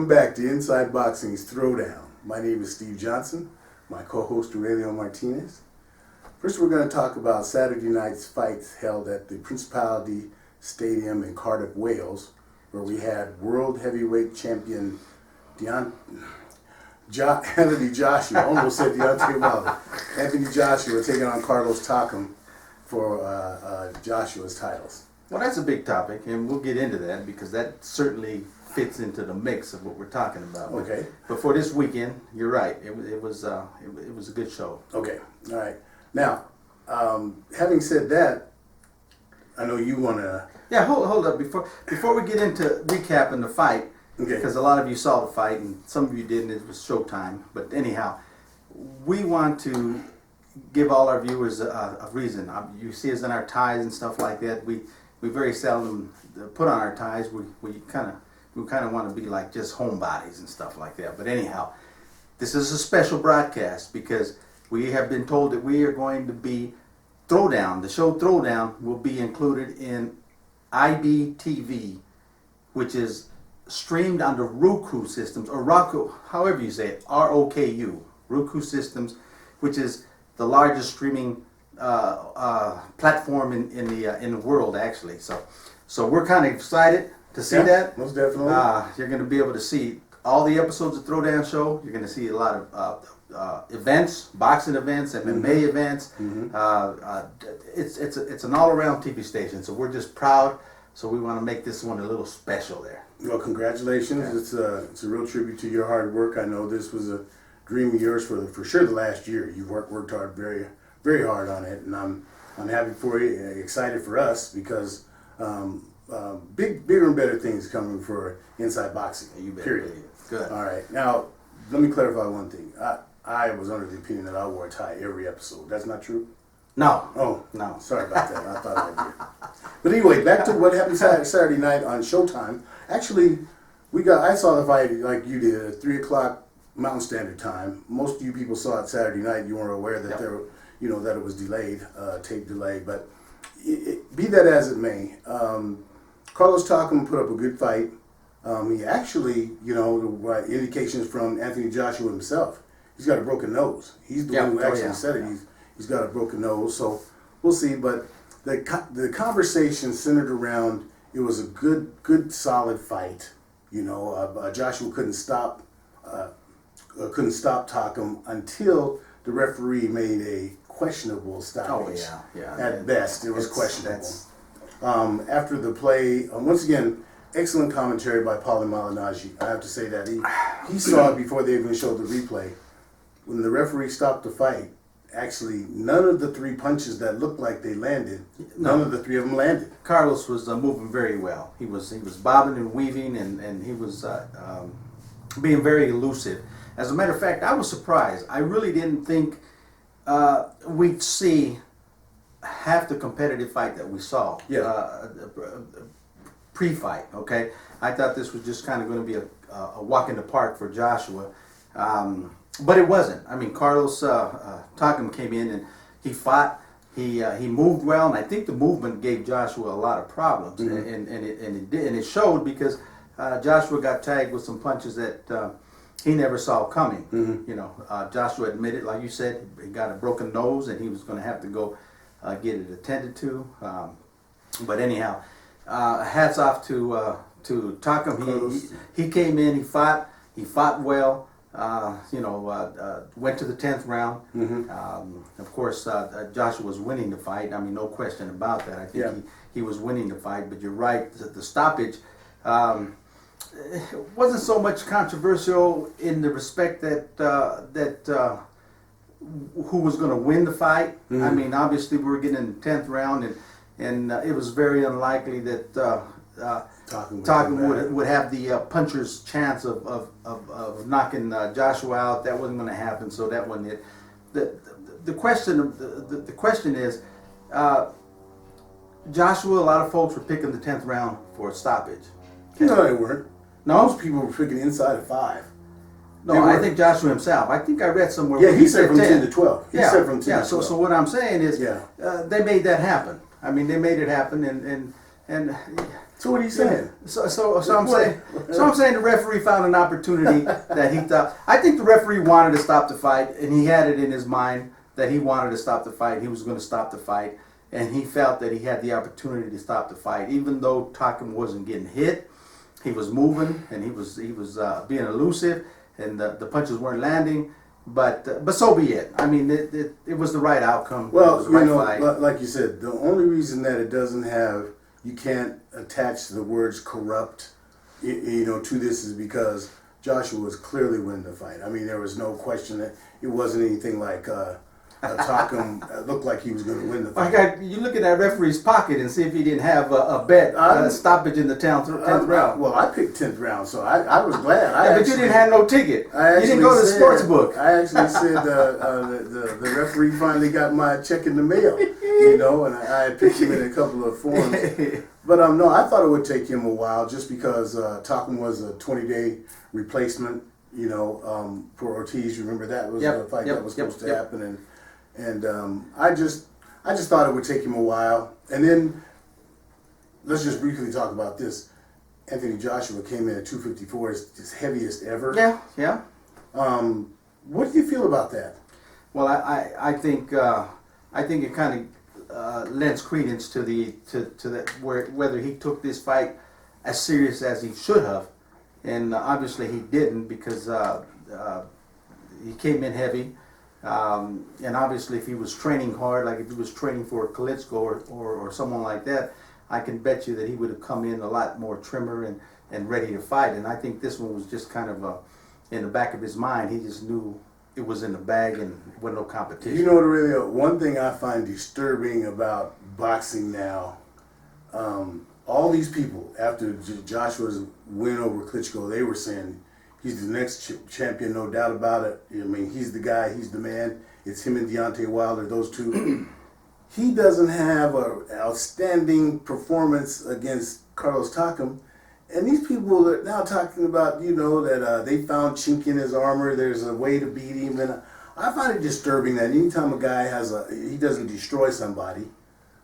Welcome back to Inside Boxing's Throwdown. My name is Steve Johnson, my co-host Aurelio Martinez. First we're going to talk about Saturday night's fights held at the Principality Stadium in Cardiff, Wales, where we had world heavyweight champion Anthony Joshua, almost said Deontay Wilder. Anthony Joshua taking on Carlos Takam for Joshua's titles. Well, that's a big topic, and we'll get into that because that certainly fits into the mix of what we're talking about. Okay. But for this weekend, you're right. It was a good show. Okay. All right. Now, having said that, I know you want to. Yeah. Hold up before we get into recapping the fight. Okay. Because a lot of you saw the fight and some of you didn't. It was showtime. But anyhow, we want to give all our viewers a reason. You see us in our ties and stuff like that. We very seldom put on our ties. We kind of want to be like just homebodies and stuff like that. But anyhow, this is a special broadcast because we have been told that we are going to be Throwdown. The show Throwdown will be included in IBTV, which is streamed on the Roku systems, or Roku, however you say it, ROKU, Roku systems, which is the largest streaming platform in the world, actually. So we're kind of excited to see that. Most definitely. You're going to be able to see all the episodes of Throwdown Show. You're going to see a lot of events, boxing events, MMA events. It's an all-around TV station. So we're just proud. So we want to make this one a little special there. Well, congratulations. Yeah. It's a real tribute to your hard work. I know this was a dream of yours for sure the last year. You've worked hard, very, very hard on it, and I'm happy for you, excited for us because bigger and better things coming for Inside Boxing. You bet. Period. Good. All right. Now, let me clarify one thing. I was under the opinion that I wore a tie every episode. That's not true? No. Oh, no. Sorry about that. I thought I did. But anyway, back to what happened Saturday night on Showtime. Actually, I saw the fight like you did at 3 o'clock Mountain Standard Time. Most of you people saw it Saturday night. You weren't aware that that it was delayed, tape delayed. But be that as it may, Carlos Takam put up a good fight. He actually, indications from Anthony Joshua himself. He's got a broken nose. He's the one who actually said it. He's got a broken nose. So we'll see. But the conversation centered around it was a good solid fight. Joshua couldn't stop Takam until the referee made a questionable stoppage. Oh yeah. At best, it was questionable. After the play, once again, excellent commentary by Paulie Malignaggi. I have to say that he saw it before they even showed the replay. When the referee stopped the fight, actually none of the 3 punches that looked like they landed, none of the 3 of them landed. Carlos was moving very well. He was bobbing and weaving, and he was being very elusive. As a matter of fact, I was surprised. I really didn't think we'd see half the competitive fight that we saw pre-fight. Okay, I thought this was just kind of going to be a walk in the park for Joshua. But it wasn't. I mean, Carlos Takam came in and he fought. He moved well, and I think the movement gave Joshua a lot of problems, and it showed because Joshua got tagged with some punches that he never saw coming. Joshua admitted, like you said, he got a broken nose, and he was going to have to go get it attended to. But anyhow, hats off to Takam. He came in, he fought well. Went to the 10th round. Of course, Joshua was winning the fight. I mean, no question about that. I think he was winning the fight. But you're right, the stoppage wasn't so much controversial in the respect that who was going to win the fight. I mean, obviously we were getting in the 10th round, and it was very unlikely that Takam would have the puncher's chance of knocking Joshua out. That wasn't going to happen, so that wasn't it. The question is, Joshua, a lot of folks were picking the 10th round for a stoppage. No, they weren't. No? Most people were picking inside of 5. No, I think Joshua himself. I think I read somewhere. Yeah, he said from 10 to 12. He said from 10 to 12. So what I'm saying is, they made that happen. I mean, they made it happen, and So what are you saying? I'm saying the referee found an opportunity that he thought. I think the referee wanted to stop the fight, and he had it in his mind that he wanted to stop the fight. He was going to stop the fight, and he felt that he had the opportunity to stop the fight, even though Takam wasn't getting hit. He was moving, and he was being elusive, and the punches weren't landing. But so be it. I mean, it was the right outcome. Well, it was the right you know, fight. like you said, the only reason that it doesn't have, you can't attach the words corrupt, you know, to this is because Joshua was clearly winning the fight. I mean, there was no question that it wasn't anything like Takam looked like he was going to win the fight. You look at that referee's pocket and see if he didn't have a bet stoppage in the 10th round. Well, I picked 10th round, so I was glad. But you didn't have no ticket. You didn't go to the sports book. I actually said the referee finally got my check in the mail, you know, and I picked him in a couple of forms. But no, I thought it would take him a while just because Takam was a 20-day replacement, you know, for Ortiz. Remember that was the fight that was supposed to happen, and I just thought it would take him a while. And then let's just briefly talk about this. Anthony Joshua came in at 254, his heaviest ever. Yeah. What do you feel about that? Well, I think it kind of lends credence to that whether he took this fight as serious as he should have, and obviously he didn't because he came in heavy. And obviously, if he was training hard, like if he was training for Klitschko or someone like that, I can bet you that he would have come in a lot more trimmer and ready to fight. And I think this one was just kind of in the back of his mind. He just knew it was in the bag and there was no competition. You know what, really, one thing I find disturbing about boxing now, all these people, after Joshua's win over Klitschko, they were saying, he's the next champion, no doubt about it. I mean, he's the guy, he's the man. It's him and Deontay Wilder, those two. He doesn't have an outstanding performance against Carlos Takam. And these people are now talking about, you know, that they found chink in his armor, there's a way to beat him. And I find it disturbing that anytime a guy he doesn't destroy somebody,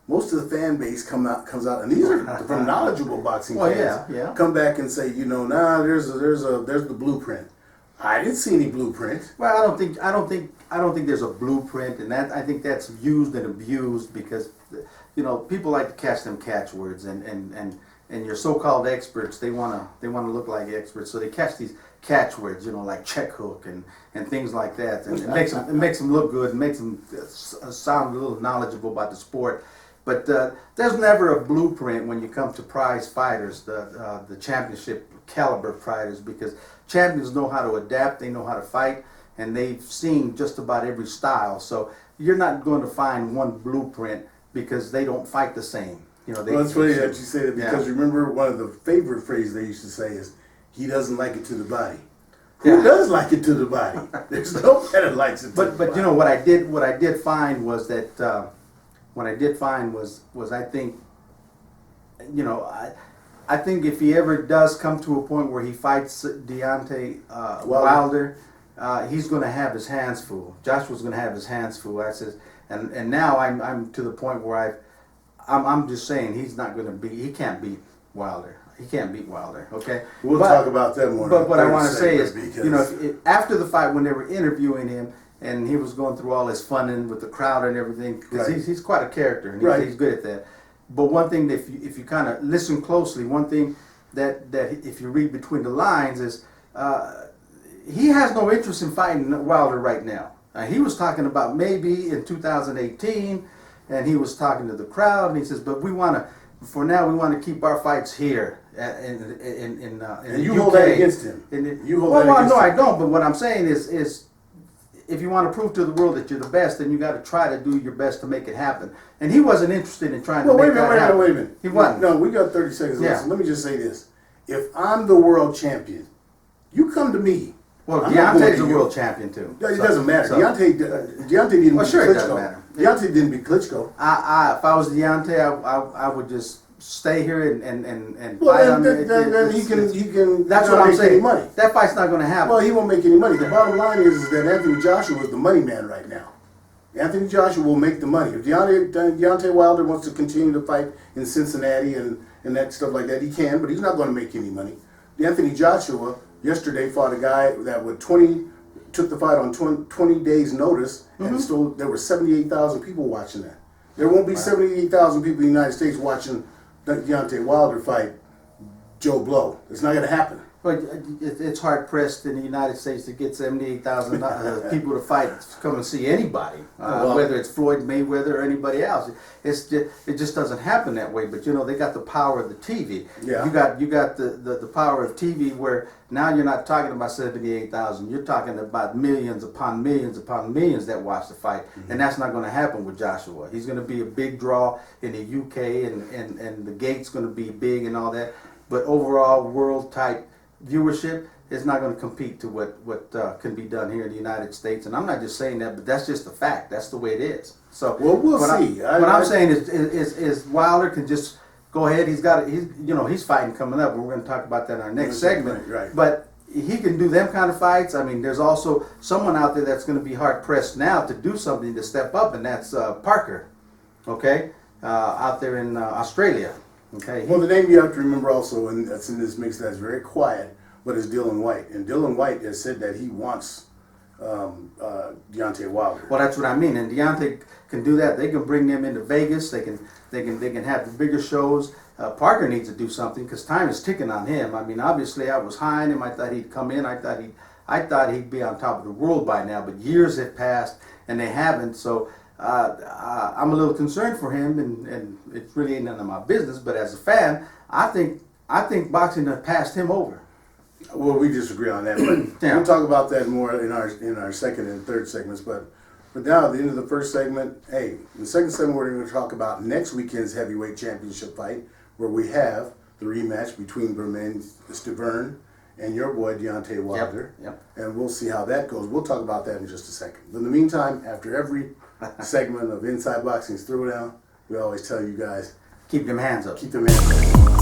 most of the fan base comes out, and these are from knowledgeable boxing fans. Come back and say, you know, there's the blueprint. I didn't see any blueprint. Well, I don't think there's a blueprint, and that I think that's used and abused because, you know, people like to catch them catchwords, and your so-called experts, they wanna look like experts, so they catch these catchwords, you know, like check hook and things like that, and it makes them look good, and makes them sound a little knowledgeable about the sport. But there's never a blueprint when you come to prize fighters, the championship caliber fighters, because champions know how to adapt, they know how to fight, and they've seen just about every style. So you're not going to find one blueprint because they don't fight the same. You know, well, it's funny that you say that because remember one of the favorite phrases they used to say is, he doesn't like it to the body. Who does like it to the body? There's no one that likes it to the body. But you know, what I did find was that I think, you know, I think if he ever does come to a point where he fights Deontay Wilder, he's going to have his hands full. Joshua's going to have his hands full. I says, and now I'm to the point where I'm just saying he can't beat Wilder. He can't beat Wilder. Okay. We'll talk about that more. But what I want to say is, you know, after the fight when they were interviewing him, and he was going through all his funning with the crowd and everything, because he's quite a character, and he's good at that. But one thing that if you kind of listen closely, one thing that if you read between the lines is he has no interest in fighting Wilder right now. He was talking about maybe in 2018, and he was talking to the crowd, and he says, "But we want to keep our fights here in and you UK. hold that against him. No, I don't. But what I'm saying is, if you want to prove to the world that you're the best, then you got to try to do your best to make it happen. And he wasn't interested in trying to make that happen. Wait a minute. He wasn't. No, we got 30 seconds left. So let me just say this: if I'm the world champion, you come to me. Well, Deontay's a world champion too. It doesn't matter. Deontay didn't beat Klitschko. It doesn't matter. Deontay didn't beat Klitschko. If I was Deontay, I would just stay here and well, fight. Then he can. That's what I'm saying. Any money. That fight's not going to happen. Well, he won't make any money. The bottom line is that Anthony Joshua is the money man right now. Anthony Joshua will make the money. If Deontay Wilder wants to continue to fight in Cincinnati and and that stuff like that. He can, but he's not going to make any money. Anthony Joshua yesterday fought a guy that would took the fight on 20 days notice, and still there were 78,000 people watching that. There won't be 78,000 people in the United States watching Deontay Wilder fight Joe Blow. It's not going to happen. But it's hard pressed in the United States to get 78,000 people to fight, to come and see anybody, whether it's Floyd Mayweather or anybody else. It just doesn't happen that way. But you know, they got the power of the TV. Yeah. You got the power of TV, where now you're not talking about 78,000. You're talking about millions upon millions upon millions that watch the fight, and that's not going to happen with Joshua. He's going to be a big draw in the UK, and the gate's going to be big and all that. But overall, world type viewership is not going to compete to what can be done here in the United States. And I'm not just saying that, but that's just the fact. That's the way it is. So well, we'll see. What I'm saying is Wilder can just go ahead. He's fighting coming up. We're going to talk about that in our next segment. Right. But he can do them kind of fights. I mean, there's also someone out there that's going to be hard pressed now to do something to step up, and that's Parker. Okay, out there in Australia. Okay. Well, the name you have to remember also, and that's in this mix that's very quiet, but is Dylan White. And Dylan White has said that he wants Deontay Wilder. Well, that's what I mean. And Deontay can do that. They can bring them into Vegas. They can have the bigger shows. Parker needs to do something because time is ticking on him. I mean, obviously, I was high on him. I thought he'd come in. I thought he'd be on top of the world by now. But years have passed, and they haven't. So I'm a little concerned for him, and it really ain't none of my business. But as a fan, I think boxing has passed him over. Well, we disagree on that, but Yeah. we'll talk about that more in our second and third segments. But now, at the end of the first segment, in the second segment, we're going to talk about next weekend's heavyweight championship fight, where we have the rematch between Bermain Stavern and your boy Deontay Wilder. Yep. And we'll see how that goes. We'll talk about that in just a second. But in the meantime, after every segment of Inside Boxing's Throwdown, we always tell you guys, Keep them hands up. keep them hands up.